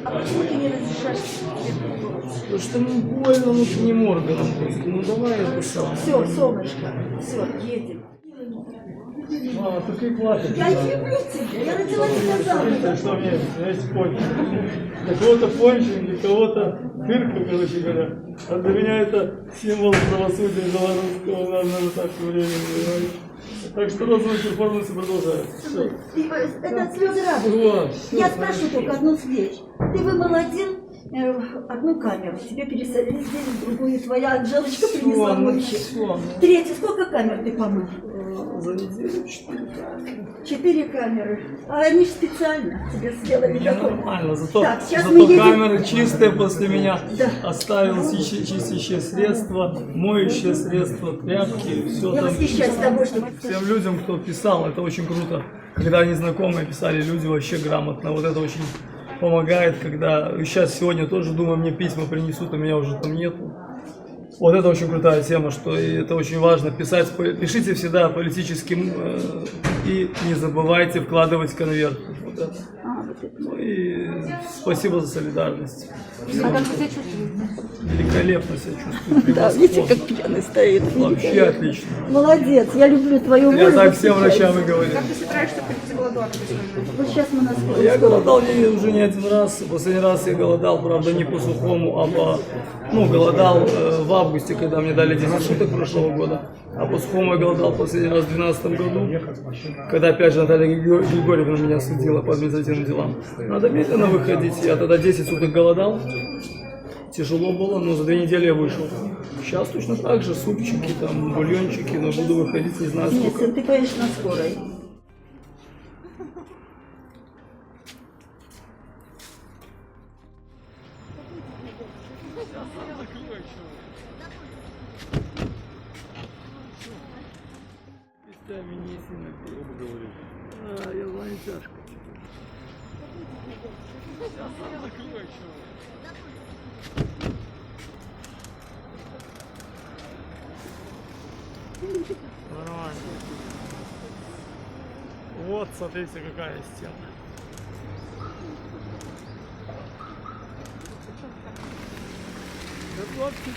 А почему ты не разрешаешь себе? Потому что ну, больно внутренним органам просто. Ну давай это сам. Все, солнышко, все, едем. Мама, ты как платишь? Я люблю тебя, я родила тебя заново. Что мне, есть пончик. Для кого-то пончик, для кого-то тырка, короче говоря. А для меня это символ правосудия белорусского, наверное, так времени, понимаешь? Так что розовые перформансы продолжаются. Все. Это слезы радости. Вот, Я всё, спрошу только одну вещь. Ты вымолотил одну камеру, тебе пересадили здесь, другую твоя Анжелочка принесла мойщик. Третью, сколько камер ты помыл? За неделю 4 камеры. А они же специально тебе сделали Мне такой. нормально, зато, Так, сейчас зато мы едем. камеры чистые после меня. Да. Оставил чистящее средство, моющее средство, тряпки, все Я там. восхищаюсь тобой, что Всем людям, кто писал, это очень круто. Когда незнакомые писали, люди вообще грамотно. Вот это очень помогает, когда сейчас сегодня тоже думаю, мне письма принесут, а меня уже там нету. Вот это очень крутая тема, что и это очень важно писать. Пишите всегда политическим и не забывайте вкладывать конверт. Вот это. Ну и спасибо за солидарность. А как вы себя чувствуете? Великолепно себя чувствую. Да, видите, превосходно. как пьяный стоит. Вообще отлично. Молодец, я люблю твою Я волю. так всем врачам и говорю. Как ты собираешься прийти голодовать? Вот сейчас мы на скорую. Я голодал уже не один раз. Последний раз я голодал, правда, не по сухому, а по... Ну, голодал в августе, когда мне дали 10 суток прошлого года. А по сухому я голодал последний раз в 2012 году, когда опять же Наталья Григорьевна меня судила по административным делам. Надо медленно выходить. Я тогда 10 суток голодал. Тяжело было, но за 2 недели я вышел. Сейчас точно так же, супчики, там, бульончики, но буду выходить, не знаю Нет, сколько. сын, ты поедешь на скорой. Я знаю, тяжко. Нормально. Вот, смотрите, какая стена. Готовьте,